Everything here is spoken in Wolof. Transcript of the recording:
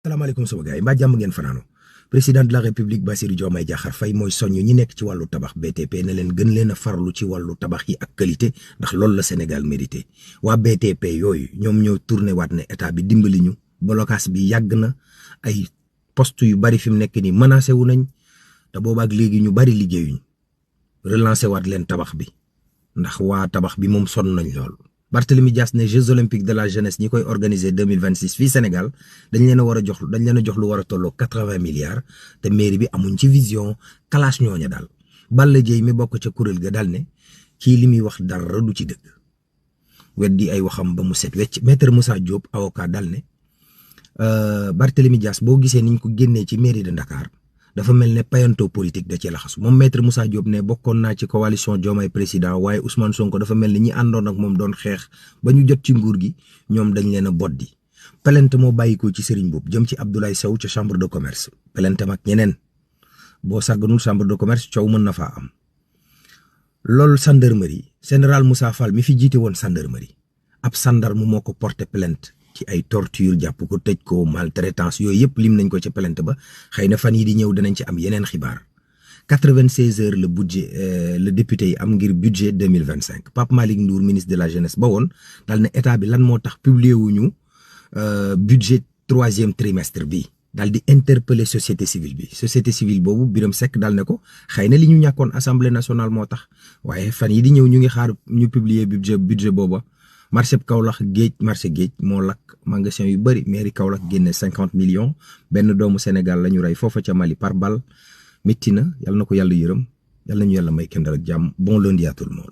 salaamaaleykum sama gars yi mbaa jàmm ngeen fanaano président de la république Bassirou Diomaye Diakhar Faye mooy soññ ñi nekk ci wàllu tabax BTP ne leen gën leen a farlu ci wàllu tabax yi ak qualité ndax loolu la Sénégal mérité waa BTP yooyu ñoom ñoo tourné waat ne état bi dimbali ñu blocage bi yàgg na ay poste yu bari fi mu nekk nii menacé wu nañ te boobaak léegi ñu bari liggéeyuñ relancé waat leen tabax bi ndax waa tabax bi moom sonn nañ lool. Barthélemy Dias ne Jeux olympiques de la jeunesse ñi koy organiser 2026 fii Sénégal dañ leen a war a jox lu war a tolloo 80 milliards te mairie bi amuñ ci vision classe ñooña daal. Balla Dieye mi bokk ca kuréel ga daal ne kii li muy wax dara du ci dëgg weddi ay waxam ba mu set wecc. maître Moussa Diop avocat daal ne Barthélemy Dias boo gisee niñ ko génnee ci mairie de Dakar dafa mel ne payanto politique da ci laxasu moom maître Moussa Diop ne bokkoon naa ci coalition Diomaye président waaye Ousmane Sonko dafa mel ni ñi àndoon ak moom doon xeex ba ñu jot ci nguur gi ñoom dañ leen a boddi. plainte moo bàyyikoo ci Serigne Boub jëm ci Abdoulaye Sow ca chambre de commerce plainte mag ñeneen boo sàgganul chambre de commerce coow mën na faa am. loolu gendarmerie général Moussa Fall mi fi jiite woon gendarmerie ab gendarme moo ko porté plainte ci ay torture jàpp ko tëj ko maltraitance yooyu yëpp lim nañ ko ci plainte ba xëy na fan yi di ñëw danañ ci am yeneen xibaar 96 heures le budget le député yi am ngir budget 2025 Pape Malick Ndour ministre de la jeunesse ba woon daal ne état bi lan moo tax publier wuñu budget 3e trimestre bi daal di interpeller société civile boobu Birame Seck daal ne ko xëy na li ñu ñàkkoon assemblée nationale moo tax waaye fan yi di ñëw ñu ngi xaar ñu publier budget booba. marché Kaolack marché géej moo lakk magasin yu bëri mairie Kaolack génne 50 millions benn doomu Sénégal la ñu rey foofa ca Mali par balle métti na yàlla na ko yàlla yërëm yàlla nañu yàlla may kendal ak jàmm bon lundi à tout le monde.